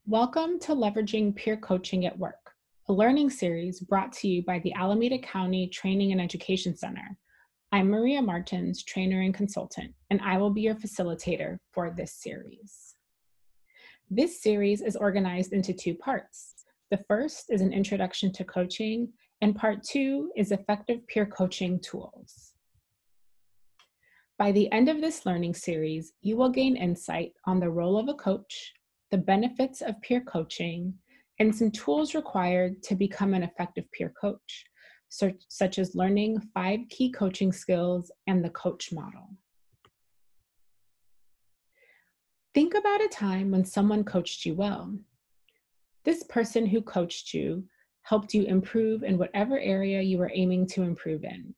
Welcome to Leveraging Peer Coaching at Work, a learning series brought to you by the Alameda County Training and Education Center. I'm Maria Martins, trainer and consultant, and I will be your facilitator for this series. This series is organized into two parts. The first is an introduction to coaching, and part two is effective peer coaching tools. By the end of this learning series, you will gain insight on the role of a coach, the benefits of peer coaching, and some tools required to become an effective peer coach, such as learning 5 key coaching skills and the coach model. Think about a time when someone coached you well. This person who coached you helped you improve in whatever area you were aiming to improve in.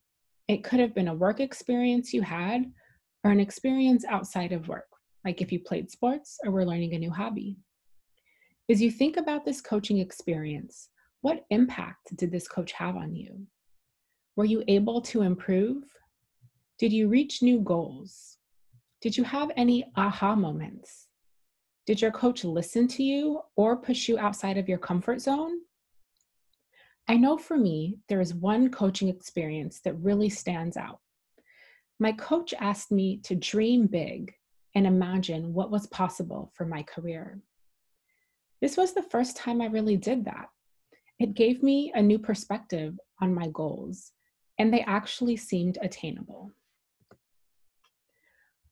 It could have been a work experience you had or an experience outside of work, like if you played sports or were learning a new hobby. As you think about this coaching experience, what impact did this coach have on you? Were you able to improve? Did you reach new goals? Did you have any aha moments? Did your coach listen to you or push you outside of your comfort zone? I know for me, there is one coaching experience that really stands out. My coach asked me to dream big and imagine what was possible for my career. This was the first time I really did that. It gave me a new perspective on my goals, and they actually seemed attainable.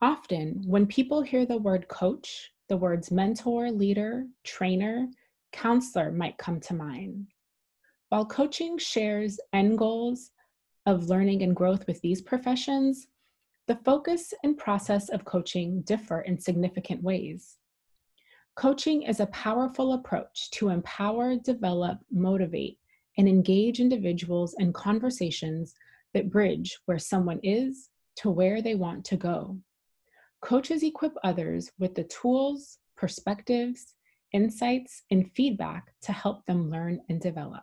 Often, when people hear the word coach, the words mentor, leader, trainer, counselor might come to mind. While coaching shares end goals of learning and growth with these professions, the focus and process of coaching differ in significant ways. Coaching is a powerful approach to empower, develop, motivate, and engage individuals in conversations that bridge where someone is to where they want to go. Coaches equip others with the tools, perspectives, insights, and feedback to help them learn and develop.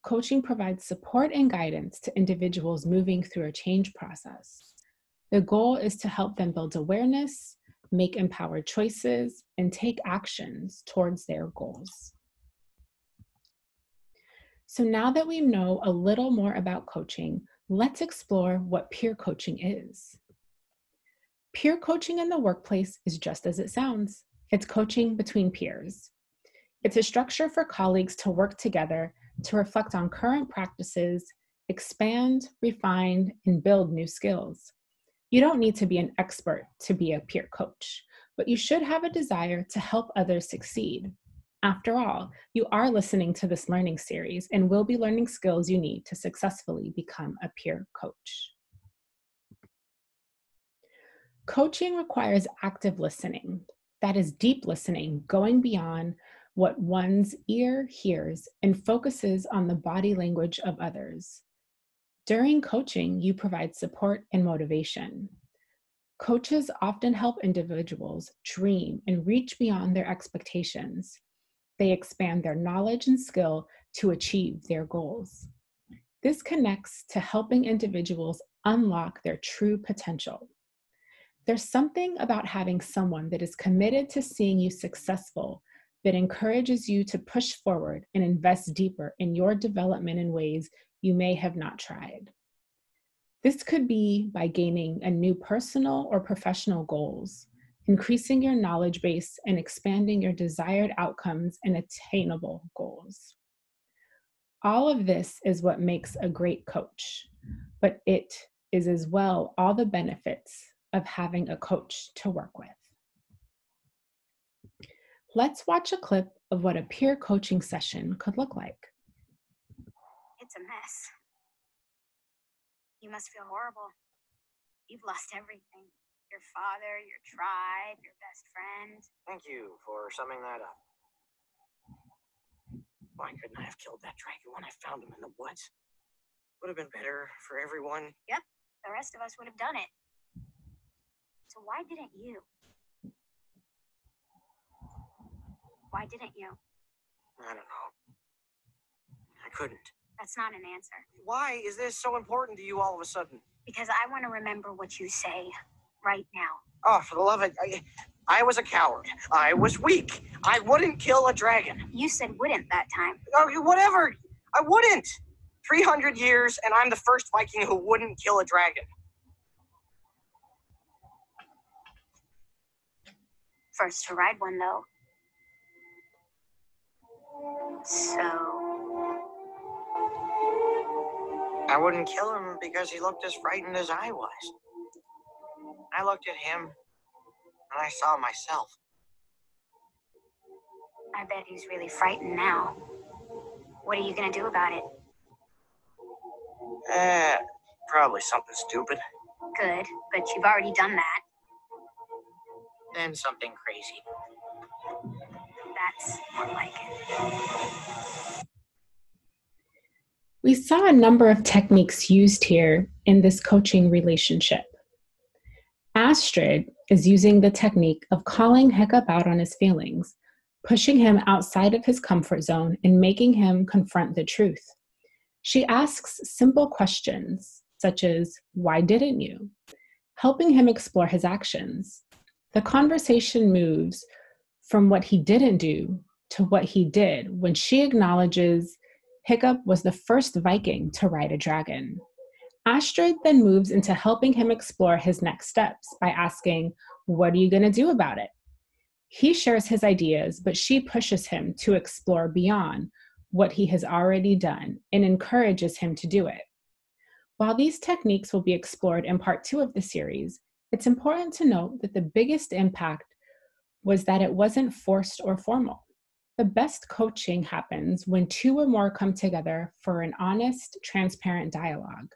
Coaching provides support and guidance to individuals moving through a change process. The goal is to help them build awareness, make empowered choices, and take actions towards their goals. So now that we know a little more about coaching, let's explore what peer coaching is. Peer coaching in the workplace is just as it sounds. It's coaching between peers. It's a structure for colleagues to work together to reflect on current practices, expand, refine, and build new skills. You don't need to be an expert to be a peer coach, but you should have a desire to help others succeed. After all, you are listening to this learning series and will be learning skills you need to successfully become a peer coach. Coaching requires active listening. That is deep listening, going beyond what one's ear hears and focuses on the body language of others. During coaching, you provide support and motivation. Coaches often help individuals dream and reach beyond their expectations. They expand their knowledge and skill to achieve their goals. This connects to helping individuals unlock their true potential. There's something about having someone that is committed to seeing you successful that encourages you to push forward and invest deeper in your development in ways you may have not tried. This could be by gaining a new personal or professional goals, increasing your knowledge base, and expanding your desired outcomes and attainable goals. All of this is what makes a great coach, but it is as well all the benefits of having a coach to work with. Let's watch a clip of what a peer coaching session could look like. It's a mess. You must feel horrible. You've lost everything. Your father, your tribe, your best friend. Thank you for summing that up. Why couldn't I have killed that dragon when I found him in the woods? Would have been better for everyone. Yep, the rest of us would have done it. So why didn't you? Why didn't you? I don't know. I couldn't. That's not an answer. Why is this so important to you all of a sudden? Because I want to remember what you say right now. Oh, for the love of... I was a coward. I was weak. I wouldn't kill a dragon. You said wouldn't that time. Whatever. I wouldn't. 300 years, and I'm the first Viking who wouldn't kill a dragon. First to ride one, though. So, I wouldn't kill him because he looked as frightened as I was. I looked at him, and I saw myself. I bet he's really frightened now. What are you gonna do about it? Probably something stupid. Good, but you've already done that. Then something crazy. That's more like it. We saw a number of techniques used here in this coaching relationship. Astrid is using the technique of calling Hiccup out on his feelings, pushing him outside of his comfort zone and making him confront the truth. She asks simple questions such as, "Why didn't you?" helping him explore his actions. The conversation moves from what he didn't do to what he did when she acknowledges Hiccup was the first Viking to ride a dragon. Astrid then moves into helping him explore his next steps by asking, "What are you going to do about it?" He shares his ideas, but she pushes him to explore beyond what he has already done and encourages him to do it. While these techniques will be explored in part 2 of the series, it's important to note that the biggest impact was that it wasn't forced or formal. The best coaching happens when 2 or more come together for an honest, transparent dialogue.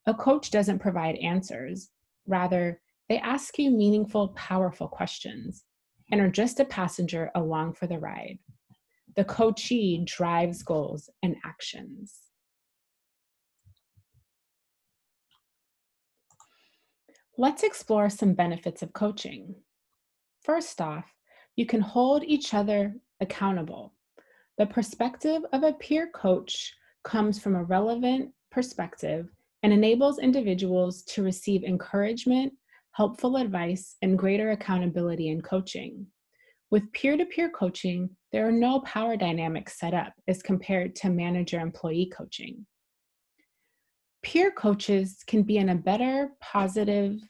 A coach doesn't provide answers. Rather, they ask you meaningful, powerful questions and are just a passenger along for the ride. The coachee drives goals and actions. Let's explore some benefits of coaching. First off, you can hold each other accountable. The perspective of a peer coach comes from a relevant perspective and enables individuals to receive encouragement, helpful advice, and greater accountability in coaching. With peer-to-peer coaching, there are no power dynamics set up as compared to manager-employee coaching. Peer coaches can be in a better, positive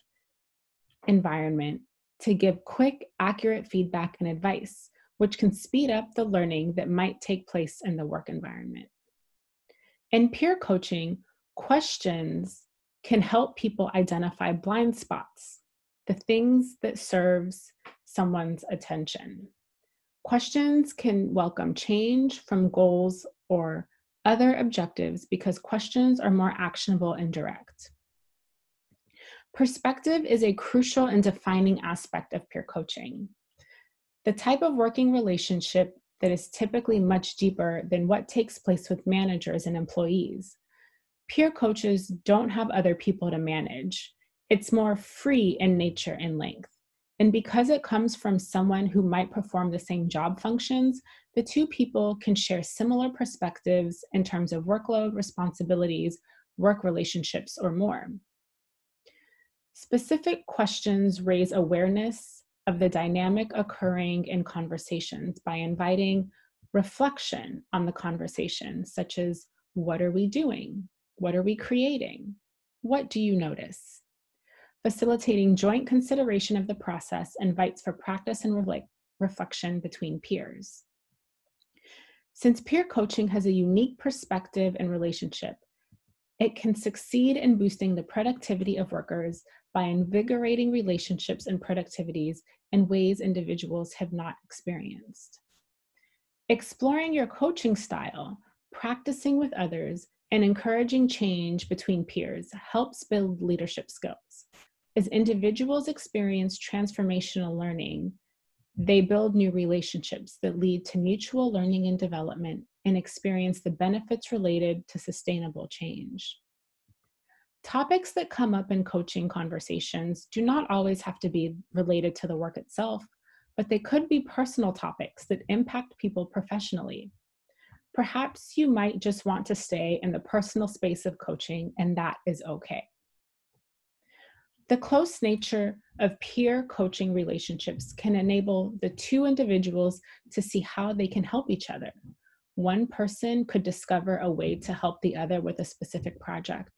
environment to give quick, accurate feedback and advice, which can speed up the learning that might take place in the work environment. In peer coaching, questions can help people identify blind spots, the things that serves someone's attention. Questions can welcome change from goals or other objectives because questions are more actionable and direct. Perspective is a crucial and defining aspect of peer coaching. The type of working relationship that is typically much deeper than what takes place with managers and employees. Peer coaches don't have other people to manage. It's more free in nature and length. And because it comes from someone who might perform the same job functions, the 2 people can share similar perspectives in terms of workload, responsibilities, work relationships, or more. Specific questions raise awareness of the dynamic occurring in conversations by inviting reflection on the conversation, such as, what are we doing? What are we creating? What do you notice? Facilitating joint consideration of the process invites for practice and reflection between peers. Since peer coaching has a unique perspective and relationship, it can succeed in boosting the productivity of workers by invigorating relationships and productivities in ways individuals have not experienced. Exploring your coaching style, practicing with others, and encouraging change between peers helps build leadership skills. As individuals experience transformational learning, they build new relationships that lead to mutual learning and development and experience the benefits related to sustainable change. Topics that come up in coaching conversations do not always have to be related to the work itself, but they could be personal topics that impact people professionally. Perhaps you might just want to stay in the personal space of coaching, and that is okay. The close nature of peer coaching relationships can enable the two individuals to see how they can help each other. One person could discover a way to help the other with a specific project,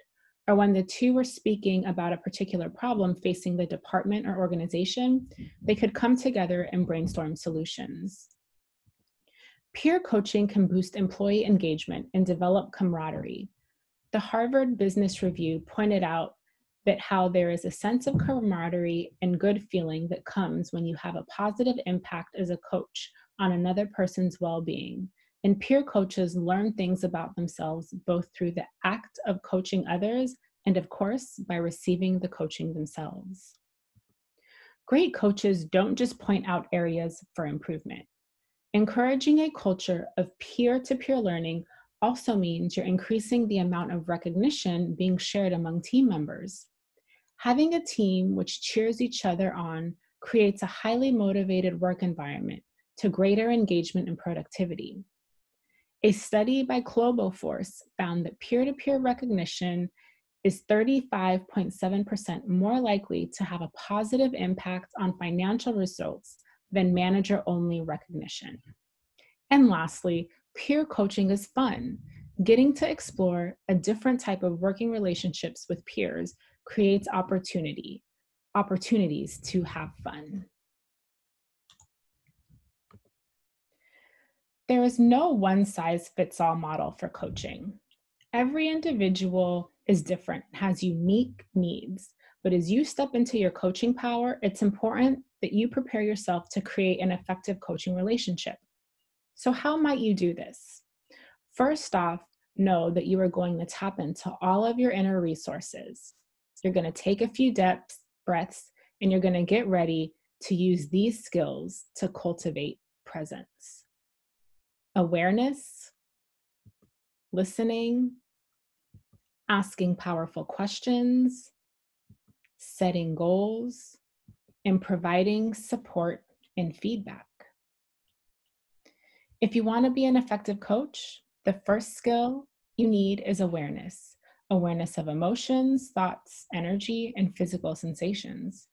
or when the two were speaking about a particular problem facing the department or organization, they could come together and brainstorm solutions. Peer coaching can boost employee engagement and develop camaraderie. The Harvard Business Review pointed out that how there is a sense of camaraderie and good feeling that comes when you have a positive impact as a coach on another person's well-being. And peer coaches learn things about themselves both through the act of coaching others and, of course, by receiving the coaching themselves. Great coaches don't just point out areas for improvement. Encouraging a culture of peer-to-peer learning also means you're increasing the amount of recognition being shared among team members. Having a team which cheers each other on creates a highly motivated work environment to greater engagement and productivity. A study by Globoforce found that peer-to-peer recognition is 35.7% more likely to have a positive impact on financial results than manager-only recognition. And lastly, peer coaching is fun. Getting to explore a different type of working relationships with peers creates opportunities to have fun. There is no one-size-fits-all model for coaching. Every individual is different, has unique needs, but as you step into your coaching power, it's important that you prepare yourself to create an effective coaching relationship. So how might you do this? First off, know that you are going to tap into all of your inner resources. You're going to take a few breaths, and you're going to get ready to use these skills to cultivate presence. Awareness, listening, asking powerful questions, setting goals, and providing support and feedback. If you want to be an effective coach, the first skill you need is awareness. Awareness of emotions, thoughts, energy, and physical sensations.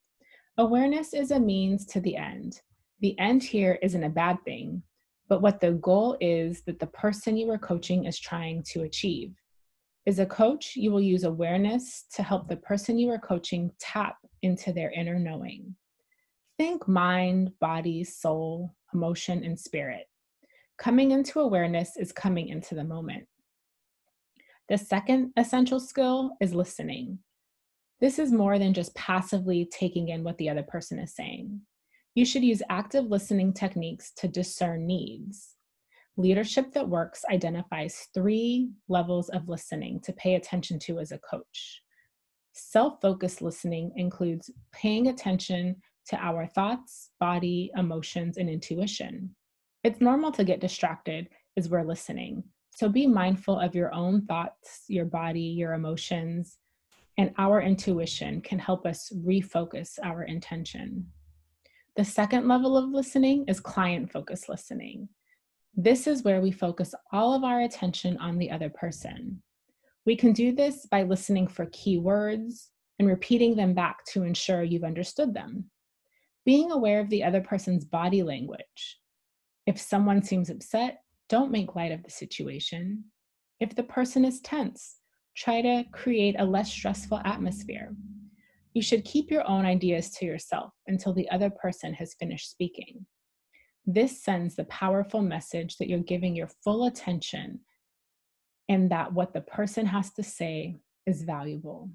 Awareness is a means to the end. The end here isn't a bad thing, but what the goal is that the person you are coaching is trying to achieve. As a coach, you will use awareness to help the person you are coaching tap into their inner knowing. Think mind, body, soul, emotion, and spirit. Coming into awareness is coming into the moment. The second essential skill is listening. This is more than just passively taking in what the other person is saying. You should use active listening techniques to discern needs. Leadership that works identifies 3 levels of listening to pay attention to as a coach. Self-focused listening includes paying attention to our thoughts, body, emotions, and intuition. It's normal to get distracted as we're listening, so be mindful of your own thoughts, your body, your emotions, and our intuition can help us refocus our intention. The second level of listening is client-focused listening. This is where we focus all of our attention on the other person. We can do this by listening for key words and repeating them back to ensure you've understood them. Being aware of the other person's body language. If someone seems upset, don't make light of the situation. If the person is tense, try to create a less stressful atmosphere. You should keep your own ideas to yourself until the other person has finished speaking. This sends the powerful message that you're giving your full attention and that what the person has to say is valuable.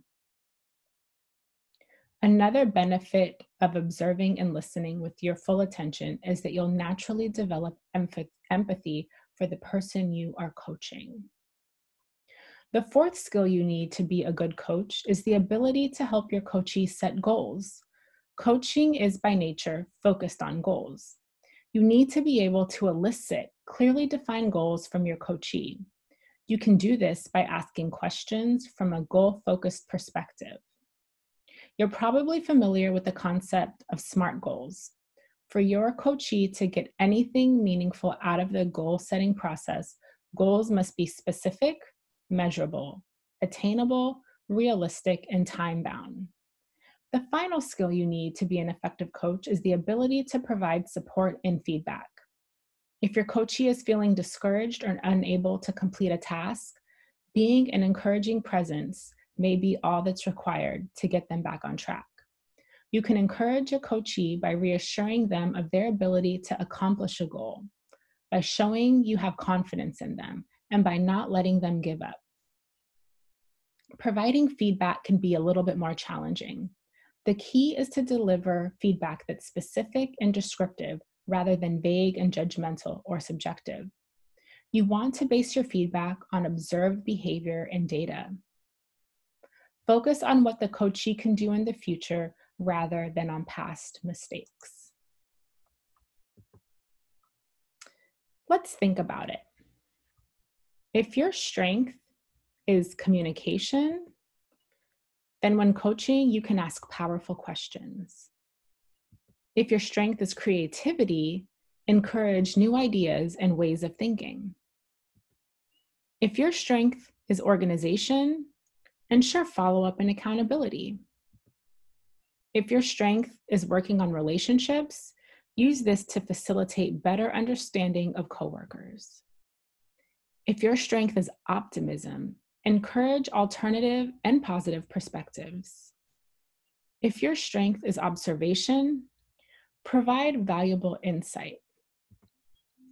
Another benefit of observing and listening with your full attention is that you'll naturally develop empathy for the person you are coaching. The fourth skill you need to be a good coach is the ability to help your coachee set goals. Coaching is by nature focused on goals. You need to be able to elicit clearly defined goals from your coachee. You can do this by asking questions from a goal-focused perspective. You're probably familiar with the concept of SMART goals. For your coachee to get anything meaningful out of the goal-setting process, goals must be specific, measurable, attainable, realistic, and time-bound. The final skill you need to be an effective coach is the ability to provide support and feedback. If your coachee is feeling discouraged or unable to complete a task, being an encouraging presence may be all that's required to get them back on track. You can encourage a coachee by reassuring them of their ability to accomplish a goal, by showing you have confidence in them, and by not letting them give up. Providing feedback can be a little bit more challenging. The key is to deliver feedback that's specific and descriptive rather than vague and judgmental or subjective. You want to base your feedback on observed behavior and data. Focus on what the coachee can do in the future rather than on past mistakes. Let's think about it. If your strength is communication, then when coaching, you can ask powerful questions. If your strength is creativity, encourage new ideas and ways of thinking. If your strength is organization, ensure follow-up and accountability. If your strength is working on relationships, use this to facilitate better understanding of coworkers. If your strength is optimism, encourage alternative and positive perspectives. If your strength is observation, provide valuable insight.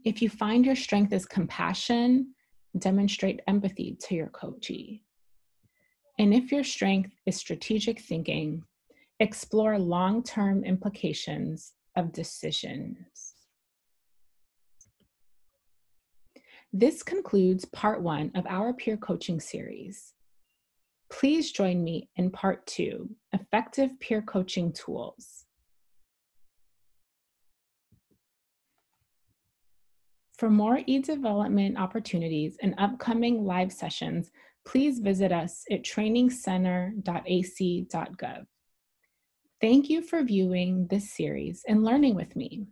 If you find your strength is compassion, demonstrate empathy to your coachee. And if your strength is strategic thinking, explore long-term implications of decisions. This concludes part 1 of our peer coaching series. Please join me in part 2, Effective Peer Coaching Tools. For more e-development opportunities and upcoming live sessions, please visit us at trainingcenter.ac.gov. Thank you for viewing this series and learning with me.